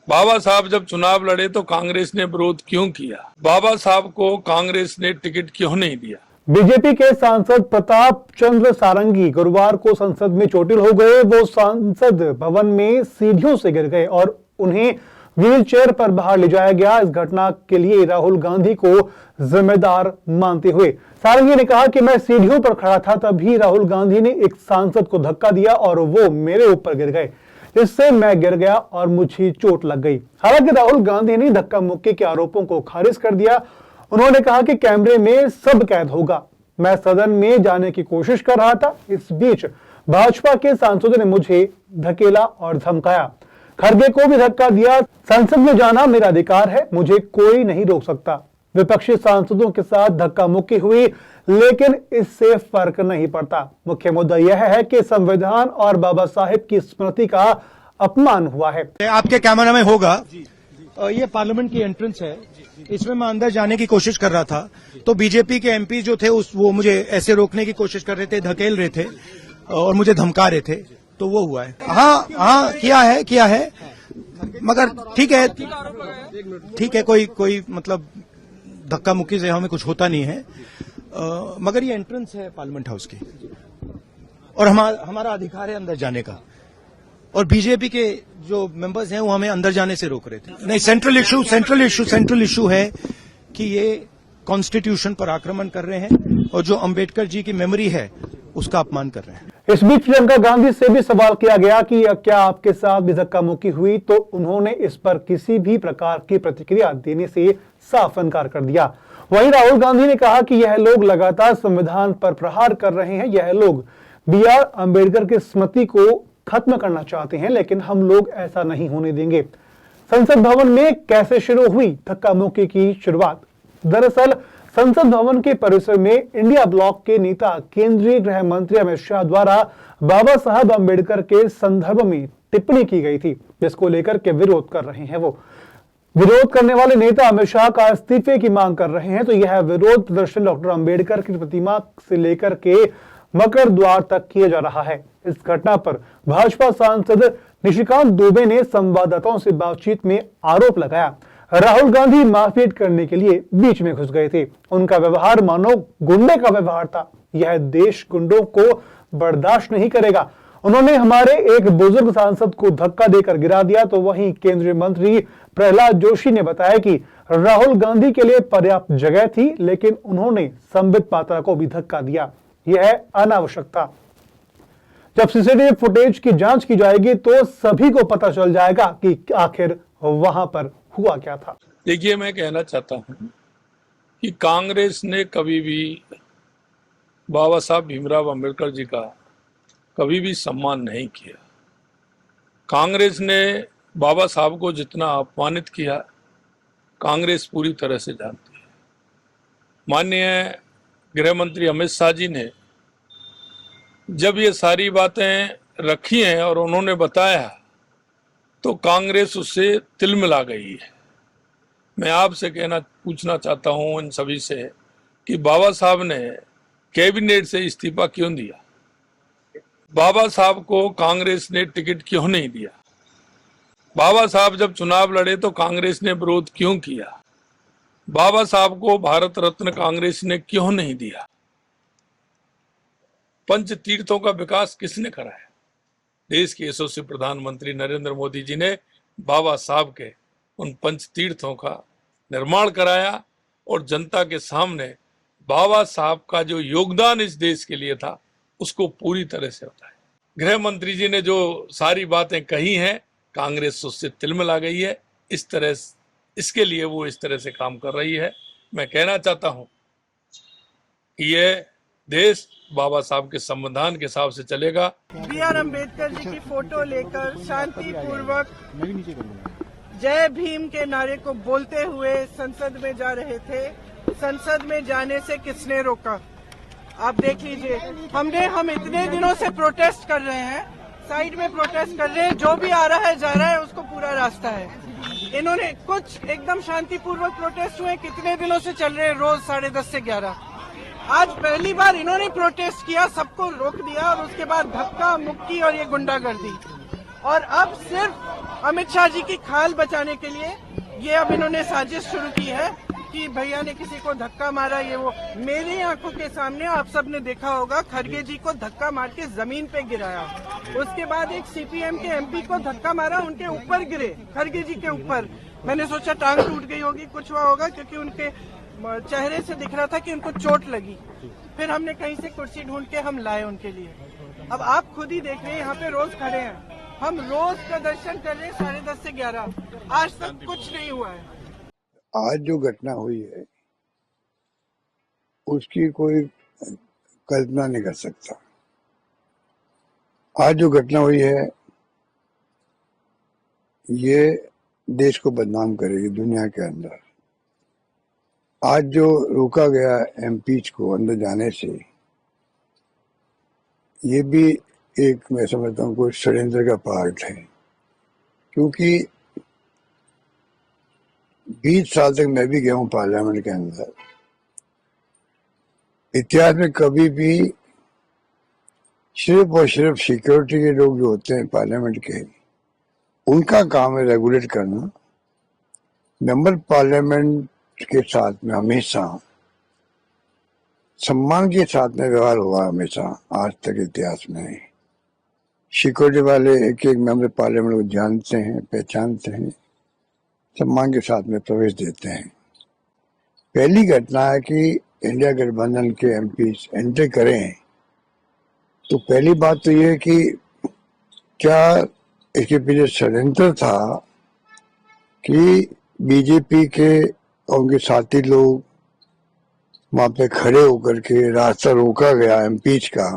बाबा साहब जब चुनाव लड़े तो कांग्रेस ने विरोध क्यों किया? बाबा साहब को कांग्रेस ने टिकट क्यों नहीं दिया? बीजेपी के सांसद प्रताप चंद्र सारंगी गुरुवार को संसद में चोटिल हो गए। वो संसद भवन में सीढ़ियों से गिर गए और उन्हें व्हील चेयर पर बाहर ले जाया गया। इस घटना के लिए राहुल गांधी को जिम्मेदार मानते हुए सारंगी ने कहा कि मैं सीढ़ियों पर खड़ा था, तभी राहुल गांधी ने एक सांसद को धक्का दिया और वो मेरे ऊपर गिर गए। इससे मैं गिर गया और मुझे चोट लग गई। हालांकि राहुल गांधी ने धक्का मुक्की के आरोपों को खारिज कर दिया। उन्होंने कहा कि कैमरे में सब कैद होगा। मैं सदन में जाने की कोशिश कर रहा था। इस बीच भाजपा के सांसदों ने मुझे धकेला और धमकाया। खड़गे को भी धक्का दिया। संसद में जाना मेरा अधिकार है, मुझे कोई नहीं रोक सकता। विपक्षी सांसदों के साथ धक्का मुक्की हुई, लेकिन इससे फर्क नहीं पड़ता। मुख्य मुद्दा यह है कि संविधान और बाबा साहेब की स्मृति का अपमान हुआ है। आपके कैमरा में होगा, ये पार्लियामेंट की एंट्रेंस है, इसमें मैं अंदर जाने की कोशिश कर रहा था तो बीजेपी के एमपी जो थे वो मुझे ऐसे रोकने की कोशिश कर रहे थे, धकेल रहे थे और मुझे धमका रहे थे, तो वो हुआ है। हाँ किया है मगर ठीक है कोई मतलब धक्का मुक्की से हमें कुछ होता नहीं है, मगर ये एंट्रेंस है पार्लियामेंट हाउस की और हमारा अधिकार है अंदर जाने का, और बीजेपी के जो मेंबर्स हैं वो हमें अंदर जाने से रोक रहे थे। नहीं, सेंट्रल इशू है कि ये कॉन्स्टिट्यूशन पर आक्रमण कर रहे हैं और जो अंबेडकर जी की मेमोरी है उसका अपमान कर रहे हैं। इस बीच प्रियंका गांधी से भी सवाल किया गया कि क्या आपके साथ भी धक्का मुक्की हुई, तो उन्होंने इस पर किसी भी प्रकार की प्रतिक्रिया देने से साफ इनकार कर दिया। वहीं राहुल गांधी ने कहा कि यह लोग लगातार संविधान पर प्रहार कर रहे हैं। यह लोग BR अम्बेडकर की स्मृति को खत्म करना चाहते हैं, लेकिन हम लोग ऐसा नहीं होने देंगे। संसद भवन में कैसे शुरू हुई धक्का मुक्की की शुरुआत? दरअसल संसद भवन के परिसर में इंडिया ब्लॉक के नेता केंद्रीय गृह मंत्री अमित शाह द्वारा बाबा साहब अम्बेडकर के संदर्भ में टिप्पणी की गई थी, जिसको लेकर के विरोध कर रहे हैं। वो विरोध करने वाले नेता अमित शाह का इस्तीफे की मांग कर रहे हैं। तो यह विरोध प्रदर्शन डॉक्टर अम्बेडकर की प्रतिमा से लेकर के मकर द्वार तक किया जा रहा है। इस घटना पर भाजपा सांसद निशिकांत दुबे ने संवाददाताओं से बातचीत में आरोप लगाया राहुल गांधी मारपीट करने के लिए बीच में घुस गए थे। उनका व्यवहार मानो गुंडे का व्यवहार था। यह देश गुंडों को बर्दाश्त नहीं करेगा। उन्होंने हमारे एक बुजुर्ग सांसद को धक्का देकर गिरा दिया। तो वहीं केंद्रीय मंत्री प्रहलाद जोशी ने बताया कि राहुल गांधी के लिए पर्याप्त जगह थी, लेकिन उन्होंने संबित पात्रा को भी धक्का दिया। यह अनावश्यक था। जब सीसीटीवी फुटेज की जांच की जाएगी तो सभी को पता चल जाएगा कि आखिर वहां पर हुआ क्या था। देखिए, मैं कहना चाहता हूं कि कांग्रेस ने कभी भी बाबा साहब भीमराव अंबेडकर जी का कभी भी सम्मान नहीं किया। कांग्रेस ने बाबा साहब को जितना अपमानित किया, कांग्रेस पूरी तरह से जानती है। माननीय गृह मंत्री अमित शाह जी ने जब ये सारी बातें रखी हैं और उन्होंने बताया, तो कांग्रेस उससे तिलमिला गई है। मैं आपसे पूछना चाहता हूं इन सभी से कि बाबा साहब ने कैबिनेट से इस्तीफा क्यों दिया? बाबा साहब को कांग्रेस ने टिकट क्यों नहीं दिया? बाबा साहब जब चुनाव लड़े तो कांग्रेस ने विरोध क्यों किया? बाबा साहब को भारत रत्न कांग्रेस ने क्यों नहीं दिया? पंच तीर्थों का विकास किसने कराया? देश के यशस्वी प्रधानमंत्री नरेंद्र मोदी जी ने बाबा साहब के उन पंच तीर्थों का निर्माण कराया और जनता के सामने बाबा साहब का जो योगदान इस देश के लिए था उसको पूरी तरह से बताया। गृह मंत्री जी ने जो सारी बातें कही हैं, कांग्रेस उससे तिलमिला गई है। इसके लिए वो इस तरह से काम कर रही है। मैं कहना चाहता हूं कि यह देश बाबा साहब के संविधान के हिसाब से चलेगा। BR अम्बेडकर जी की फोटो लेकर शांतिपूर्वक जय भीम के नारे को बोलते हुए संसद में जा रहे थे। संसद में जाने से किसने रोका? आप देख लीजिए। हम इतने दिनों से प्रोटेस्ट कर रहे हैं, साइड में प्रोटेस्ट कर रहे हैं। जो भी आ रहा है जा रहा है, उसको पूरा रास्ता है। इन्होंने कुछ एकदम शांतिपूर्वक प्रोटेस्ट हुए, कितने दिनों से चल रहे हैं, रोज 10:30 से 11। आज पहली बार इन्होंने प्रोटेस्ट किया, सबको रोक दिया और उसके बाद धक्का मुक्की और ये गुंडागर्दी। और अब सिर्फ अमित शाह जी की खाल बचाने के लिए ये अब इन्होंने साजिश शुरू की है कि भैया ने किसी को धक्का मारा, ये वो। मेरी आंखों के सामने आप सबने देखा होगा, खड़गे जी को धक्का मार के जमीन पे गिराया। उसके बाद एक सीपीएम के एमपी को धक्का मारा, उनके ऊपर गिरे, खड़गे जी के ऊपर। मैंने सोचा टांग टूट गई होगी, कुछ हुआ होगा, क्योंकि उनके चेहरे से दिख रहा था कि उनको चोट लगी। फिर हमने कहीं से कुर्सी ढूंढ के हम लाए उनके लिए। अब आप खुद ही देख रहे हैं, यहाँ पे रोज खड़े हैं, हम रोज प्रदर्शन कर रहे हैं 10:30 से 11। आज तक कुछ नहीं हुआ है। आज जो घटना हुई है उसकी कोई कल्पना नहीं कर सकता। आज जो घटना हुई है ये देश को बदनाम करेगी दुनिया के अंदर। आज जो रोका गया एमपीज को अंदर जाने से, ये भी एक, मैं समझता हूँ, कोई षड्यंत्र का पार्ट है। क्योंकि 20 साल तक मैं भी गया हूँ पार्लियामेंट के अंदर, इतिहास में कभी भी सिर्फ और सिर्फ सिक्योरिटी के लोग जो होते हैं पार्लियामेंट के, उनका काम है रेगुलेट करना। मेंबर पार्लियामेंट के साथ में हमेशा सम्मान के साथ में व्यवहार हुआ, हमेशा आज तक इतिहास में। सिक्योरिटी वाले एक एक मेंबर पार्लियामेंट को जानते हैं, पहचानते हैं, सम्मान के साथ में प्रवेश देते हैं। पहली घटना है कि इंडिया गठबंधन के एमपी एंटर करें, तो पहली बात तो ये है कि क्या इसके पीछे षड्यंत्र था कि बीजेपी के और उनके साथी लोग वहां पे खड़े होकर के रास्ता रोका गया एमपीज का,